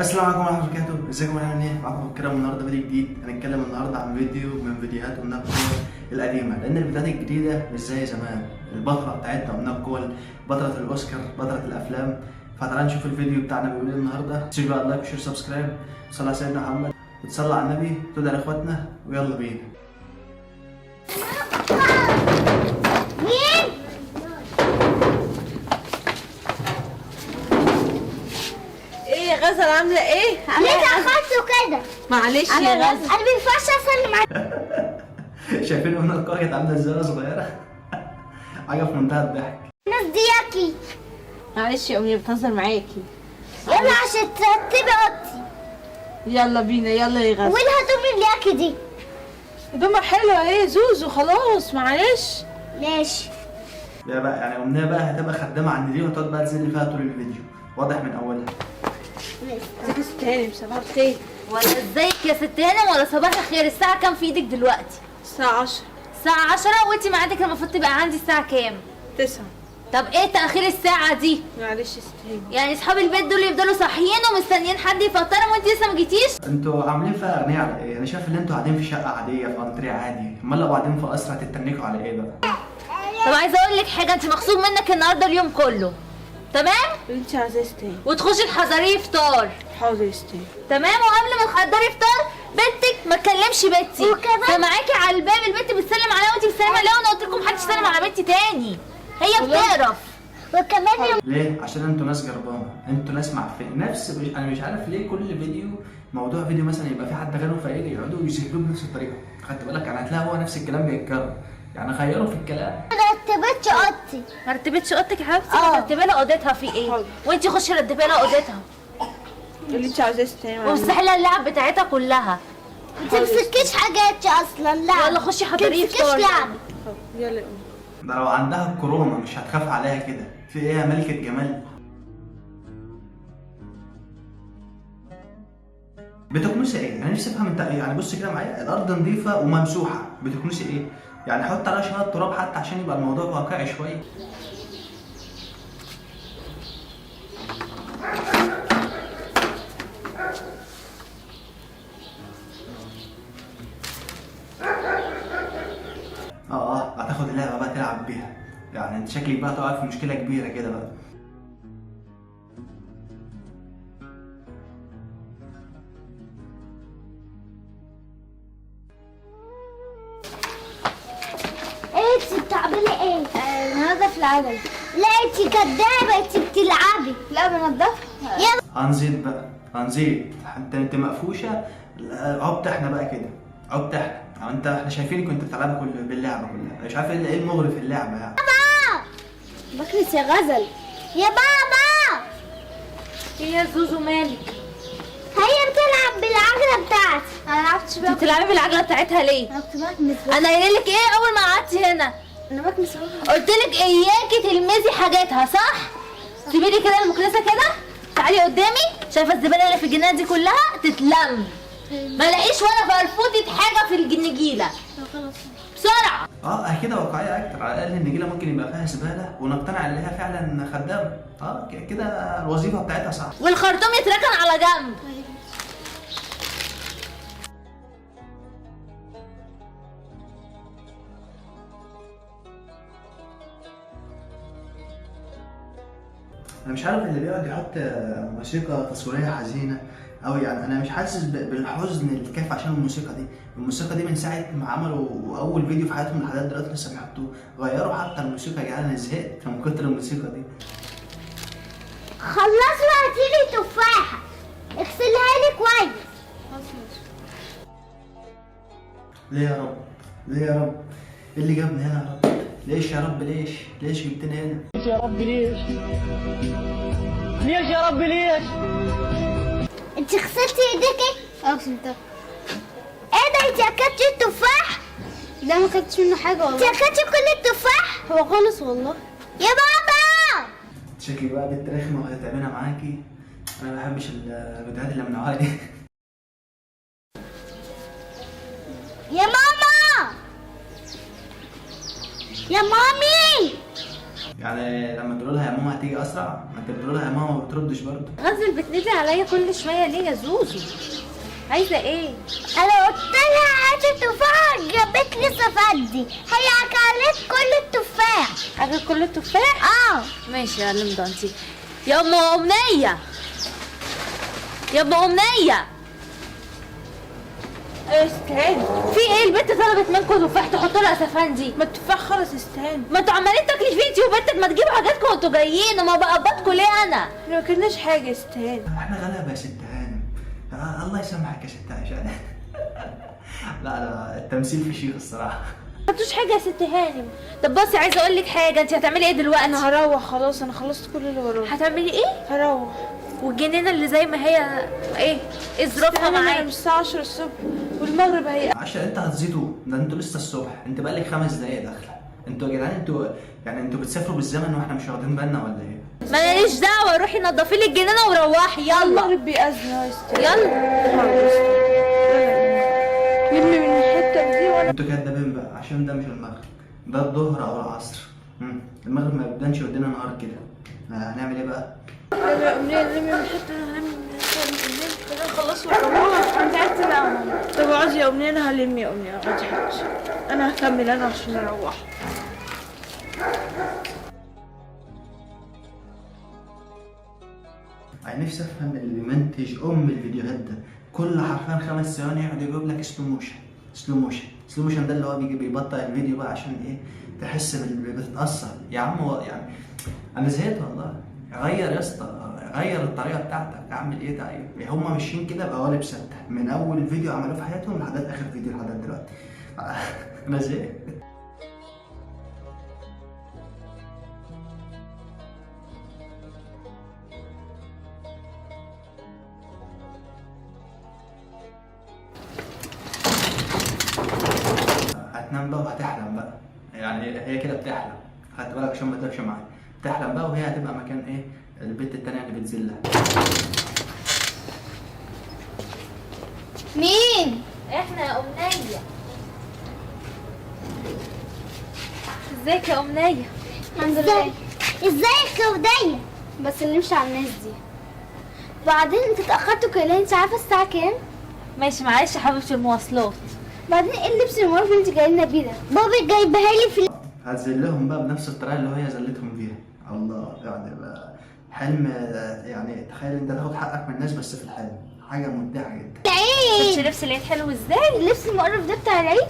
السلام عليكم ورحمه الله وبركاته. ازيكم يا عاملين ايه؟ معاكم كريم. النهارده فيديو جديد. هنتكلم النهارده عن فيديو من فيديوهات قلنا الكول القديمه، لان الفيديوهات الجديده مش زي زمان. البطله بتاعتنا قلنا الكول، بطله الاوسكار، بطله الافلام. فتعالى نشوف الفيديو بتاعنا بيقول ايه النهارده. تسيب بقى لايك وشير سبسكرايب، صلى على سيدنا محمد وتصلي على النبي، تدعي لاخواتنا، ويلا بينا. ايه غزل عامله ايه؟ ليه دخلته كده؟ معلش يا غزل، انا ما ينفعش اسلم عليك. شايفين قلنا الكول كانت عامله ازاي صغيره؟ حاجه في منتهى الضحك. الناس دي ياكي. معلش يا امي بتهزر معاكي. يلا عشان ترتبي اوضتي. يلا بينا، يلا يا غزل. والهدوم اللي ياكي دي هدومها حلوه ايه زوزو؟ خلاص معلش. ماشي. يا بقى يعني امنيه بقى هتبقى خدامه عند دي وهتقعد بقى تزن فيها طول الفيديو، واضح من اولها. ازيك يا ست هانم؟ صباح الخير. ولا ازيك يا ست هانم ولا صباح الخير. الساعة كام في ايدك دلوقتي؟ الساعه 10. الساعة 10 وانتي ميعادك المفروض تبقى عندي الساعة كام؟ 9. طب ايه تأخير الساعة دي؟ معلش يا ست هانم. يعني اصحاب البيت دول يفضلوا صاحيين ومستنيين حد يفطرهم وانتي لسه ما جيتيش؟ انتوا عاملين فيها اغنياء على ايه؟ انا شايف ان انتوا قاعدين في شقه عاديه في انتريه عادي، امال لو قاعدين في قصر هتتنكوا على ايه بقى؟ طب عايزة اقول لك حاجة، انت مغصوب منك النهارده اليوم كله. تمام؟ اللي انت عايزاه يا ست هانم. وتخشي تحضري فطار. حاضر يا ست هانم. تمام؟ وقبل ما تحضري فطار بنتك ما تكلمش بنتي. وكمان- فمعاكي على الباب البنت بتسلم عليها وانت بتسلمي عليها، وانا قلت لكم محدش يسلم على بنتي تاني. هي بتقرف. وكمان يوم ليه؟ عشان انتوا ناس جربانه، انتوا ناس معفنه. انا مش عارف ليه كل فيديو موضوع فيديو مثلا يبقى في حد غيره فايق يقعدوا يسهلوه بنفس الطريقه. خدت بالك؟ يعني هتلاقي هو نفس الكلام بيتكرر، يعني غيروا في الكلام. ما رتبتش اوضتي. ما رتبتش اوضتك يا حبيبتي؟ رتبي لها اوضتها في ايه؟ حاضر. وانتي خشي رتبي لها اوضتها اللي انت عايزاه يا ست هانم. وامسحي لها اللعب بتاعتها كلها. ما تمسكيش حاجات اصلا. لا يلا خشي حضري تمسكيش فطار. لعب. حاضر. يلا يا امي. ده لو عندها الكورونا مش هتخاف عليها كده. في ايه يا ملكه جمال؟ بتكنسي ايه؟ انا نفسي افهم انت ايه. يعني بص كده معايا، الارض نظيفه وممسوحه، بتكنسي ايه؟ يعني حط عليها شويه تراب حتى عشان يبقى الموضوع واقعي شويه. هتاخد اللعبه بقى تلعب بيها. يعني انت شكلك بقى تقع في مشكله كبيره كده بقى. انت بتعملي ايه؟ بنضف العجل. لا انت كدابه، انت بتلعبي. لا بنضفها. يلا هنزيد بقى، هنزيد. انت مقفوشه. عبط احنا بقى كده، عبط احنا. يعني احنا شايفينك كنت بتلعبي باللعبه كلها. مش عارف ايه المغري في اللعبه يعني. بكرس يا غزل. يا بابا ايه يا زوزو مالك؟ هي بتلعب بالعجله بتاعتي. انا لعبتش انت بتلعبي بالعجله بتاعتها ليه؟ انا كنت بكنس. انا قايله لك ايه اول ما قعدتي هنا؟ انا بكنس. قلت لك اياكي تلمسي حاجاتها، صح؟ سيبي لي كده المكنسه كده. تعالي قدامي. شايفه الزباله اللي في الجنينه دي كلها تتلم. ما لاقيش ولا فرفوطه حاجه في النجيله. خلاص. بسرعه. كده واقعيه اكتر. على الاقل النجيله ممكن يبقى فيها زباله ونقتنع ان هي فعلا خدامه. كده الوظيفه بتاعتها صح. والخرطوم يتركن على جنب. انا مش عارف اللي بيقعد يحط موسيقى تصويريه حزينه أوي. يعني انا مش حاسس بالحزن الكافي عشان الموسيقى دي. الموسيقى دي من ساعه ما عملوا اول فيديو في حياتهم لحد دلوقتي لسه بيحطوه. غيروا حتى الموسيقى. يعني انا زهقت من كتر الموسيقى دي. خلصوا هاتيلي تفاحه اغسلها لي كويس. ليه يا رب؟ ليه يا رب؟ ايه اللي جابني هنا يا رب؟ ليش يا رب؟ ليش جبتني هنا؟ ليش يا رب ليش؟ ليش يا رب ليش؟ انت غسلتي ايديكي؟ غسلتها. ايه ده؟ انت اكلتي التفاح؟ لا ما اكلتش منه حاجه والله. انت اكلتي كل التفاح؟ هو خالص والله. يا بابا شكلي بقى بنت رخمه وهتتعبنا معاكي. انا ما بحبش الفيديوهات اللي من النوعيه دي. يا ماما يا مامي. يعني لما تقول لها يا ماما هتيجي اسرع، ما انت بتقول لها يا ماما ما بتردش برضه. غزل بتنادي عليا كل شويه ليه يا زوزو؟ عايزه ايه؟ انا قلت لها هات التفاح جابت لي صفدي، هي اكلت كل التفاح. اكل كل التفاح؟ ماشي يا لمضانتي. يا ام امنيه، يا ام امنيه، استهاني. في ايه؟ البنت طلبت منكم تفاح تحطوا لها سفندي. ما التفاح خلص استهاني. ما انتوا عمالين تاكلي فيه انتي وبنتك، ما تجيبوا حاجاتكم وانتوا جايين وما بقبضكم ليه انا؟ احنا ما كلناش حاجه استهاني. احنا غلابه يا ست هانم. الله يسامحك يا ست عائشة. لا التمثيل في شيء الصراحه. ما خدتوش حاجه يا ست هانم. طب بصي عايزه اقول لك حاجه، انت هتعملي ايه دلوقتي؟ انا هروح خلاص، انا خلصت كل اللي ورايا. هتعملي ايه؟ هروح. والجنينه اللي زي ما هي ايه ظروفها معاك؟ مش الساعه 10 الصبح والمغرب هي. عشان انت هتزيدوا ده، انتوا لسه الصبح، انت بقالك 5 دقايق داخله. انتوا يا جدعان انتوا بتسافروا بالزمن واحنا مش واخدين بالنا ولا ايه؟ ماليش دعوه، روحي نضفي لي الجنينه وروحي يلا. المغرب بيأذن يا استهاني. يلا لمي من الحته دي وانا. انتوا كدابين بقى، عشان ده مش المغرب، ده الظهر او العصر. المغرب ما بيبانش قدامنا نهار كده. هنعمل ايه بقى؟ لمي من الحته، هنلم من الحته، خلينا نخلص ونروح. انت عايز تنام؟ طب اقعدي يا امنيه، انا هلم يا امنيه، اقعدي حبيبتي. انا هكمل انا عشان اروح. انا نفسي افهم اللي بيمنتج الفيديوهات ده، كل حرفيا 5 ثواني يقعد يجيب لك سلو موشن ده اللي هو بيجي بيبطئ الفيديو بقى عشان ايه؟ تحس بتتأثر. يا عم هو يعني انا زهقت والله. غير يا اسطى، غير الطريقه بتاعتك. اعمل ايه طيب؟ هم ماشيين كده بقوالب ثابته من اول فيديو عملوه في حياتهم لحد اخر فيديو لحد دلوقتي. انا زهقت. هتنام بقى وهتحلم بقى، يعني هي كده بتحلم. خدت بالك عشان ما تدخش معايا، بتحلم بقى وهي هتبقى مكان ايه؟ البت التانية اللي بتذلها. مين؟ احنا يا امنيه. ازيك يا امنيه؟ الحمد لله. ازيك يا ودية؟ بس اللي نمشي على الناس دي. بعدين انت اتأخرتوا كده، انت عارفة الساعة كام؟ ماشي معلش يا حبيبتي المواصلات. بعدين ايه اللبس المعروف اللي انت جايه لنا بيه ده؟ بابي جايبها لي في هتذلهم بقى بنفس الطريقة اللي هي ذلتهم فيها. الله، يعني بقى حلم. يعني تخيل انت تاخد حقك من الناس بس في الحلم، حاجة مبدعة جدا. العيد. شفتي لبس العيد حلو ازاي؟ اللبس المقرف ده بتاع العيد؟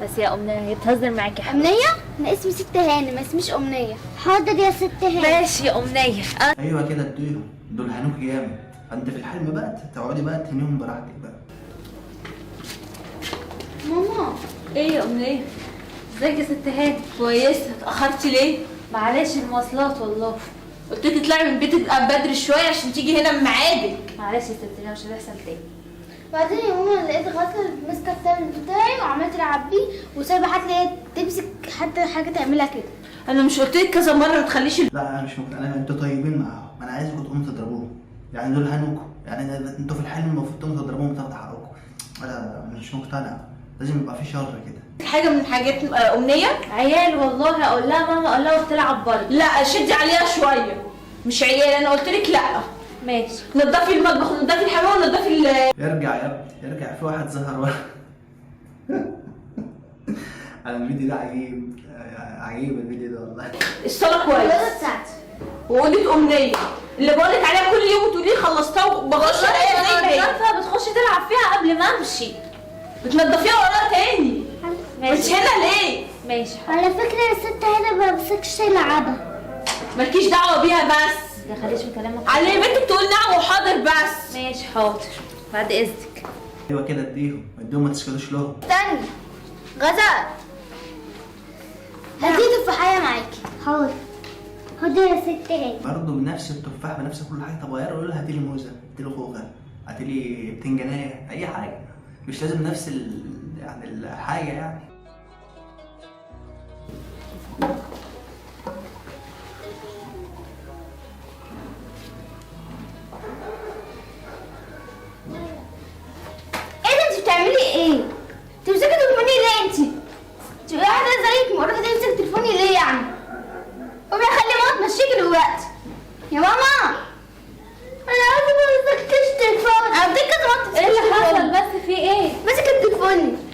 بس يا امنيه هي بتهزر معاكي يا حبيبتي. أمنية؟ أنا اسمي ست هانم، ما اسميش أمنية. حاضر يا ست هانم. ماشي يا امنيه. ايوه كده اديهم، دول هنوك جامد. فانت في الحلم بقى تقعدي بقى تهنيهم براحتك بقى. ماما. ايه يا امنيه؟ ازيك يا ست هاني؟ كويسه. اتاخرتي ليه؟ معلش المواصلات والله. قلت لك اطلعي من بيتك بدري شويه عشان تيجي هنا من ميعادك. معلش يا ست هاني مش هتحصل تاني. بعدين يا ماما لقيت غزل ماسكه التابلت بتاعي وعملت العب بيه وسايبه حتى هي تمسك حتى حاجه تعملها كده. انا مش قلت لك كذا مره ما تخليش لا انا مش ممكن، انتوا طيبين معاهم، انا عايزكم تقوموا تضربوهم. يعني دول هنوكوا، يعني انتوا في الحلم المفروض تقوموا تضربوهم وتاخدوا حقكم. انا مش مقتنع، لازم يبقى في شر كده. حاجه من حاجات امنيه. عيال والله اقول لها ماما، اقول لها بتلعب بره. لا شدي عليها شويه، مش عيال. انا قلت لك لا. ماشي. نضفي المطبخ ونضفي الحمام ونضفي ارجع يا ابني ارجع، في واحد ظهر ورا. انا الفيديو ده عجيب، عجيب الفيديو ده والله. الصلاه كويس. الولد بتاعتي. وقولت امنيه اللي بقولك عليها كل يوم وتقولي لي خلصتها وبغش الاقيها زي ما هي. عارفه بتخش تلعب فيها قبل ما امشي. بتنضفيها وراها تاني. مش هنا ليه؟ ماشي. على فكره يا ست هانم ما بمسكش لعبها. مالكيش دعوه بيها بس. ما تدخليش من كلامك. على بنتك تقول نعم وحاضر بس. ماشي حاضر بعد اذنك. ايوه كده اديهم ما تسكتوش لهم. استني غزال، هاتي تفاحية معاكي. حاضر. خدي يا ست هانم. برضه بنفس التفاح بنفس كل حاجه. طب غير، قول لها هاتي لي موزه، هاتي لي خوخه، هاتي لي بتنجانيه، اي حاجه. مش لازم نفس يعني الحاجه يعني. ايه ده انت بتعملي ايه؟ انت مسكتي تليفوني ليه انت؟ انت واحدة زيك مرة تمسك تليفوني ليه يعني؟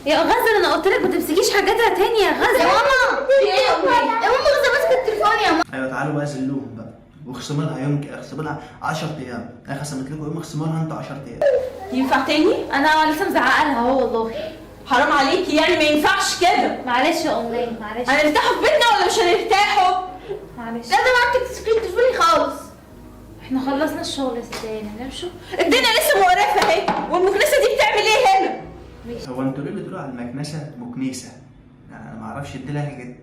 يا غزل انا قلت لك ما تمسكيش حاجاتها تاني يا غزل. يا ماما في ايه يا امي؟ يا ماما غزة ماسكة التليفون يا ماما. ايوه تعالوا بقى زلوهم بقى واخصموا لها يوم اخصموا لها 10 ايام. انا خصمت لكم يوم اخصموا لها انتوا 10 ايام. ينفع تاني؟ انا لسه مزعقه لها اهو والله. حرام عليكي يعني، ما ينفعش كده. معلش يا امنيه معلش. هنرتاحوا في بيتنا ولا مش هنرتاحوا؟ معلش لا ده معاك تسكرين تليفوني خالص. احنا خلصنا الشغل ازاي هنمشوا؟ الدنيا لسه مقرفه اهي، والمكنسه دي بتعمل ايه هنا؟ هو انتوا ليه بتقولوا على المكنسه مكنسه؟ يعني انا ما اعرفش دي لهجه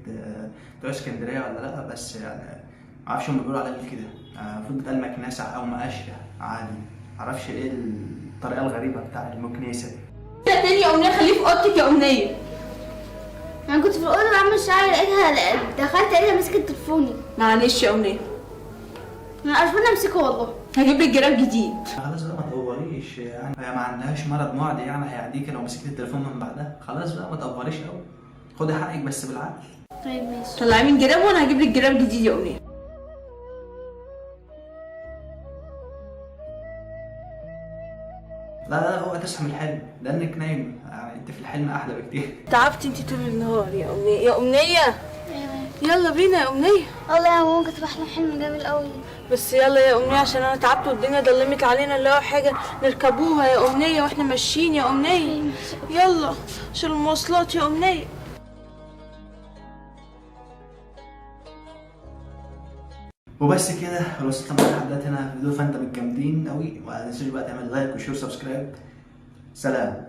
بتوع اسكندريه ولا لا، بس يعني ما اعرفش هم بيقولوا عليها كده. المفروض بتقال مكنسه او مقشه عادي. ما اعرفش ايه الطريقه الغريبه بتاع المكنسه دي. كده تاني يا امنيه، خليه في اوضتك يا امنيه. انا كنت في الاوضه بعمل شعري لقيتها دخلت لقيتها مسكت تليفوني. معلش يا امنيه، انا عارفه امسكه والله. هجيب لك جراب جديد. خلاص بقى ما تقوريش، يعني هي ما عندهاش مرض معدي يعني هيعديك لو مسكت التليفون من بعدها. خلاص بقى ما تقوريش قوي، خدي حقك بس بالعقل. طيب ماشي. طلعي من جراب وانا هجيب لك جراب جديد يا امنيه. لا لا هو تصحى من الحلم لانك نايمه، يعني انت في الحلم احلى بكتير. تعبتي انت طول النهار يا امنيه. يا امنيه يلا بينا يا امنيه. والله يا ماما كنت بحلم حلم جميل قوي. بس يلا يا امنيه عشان انا تعبت والدنيا ضلمت علينا، اللي هو حاجه نركبوها يا امنيه واحنا ماشيين يا امنيه. يلا عشان المواصلات يا امنيه. وبس كده لو وصلت معانا لحد هنا في فيديو فانتا بالجامدين قوي، وما تنسوش بقى تعمل لايك وشير وسبسكرايب. سلام.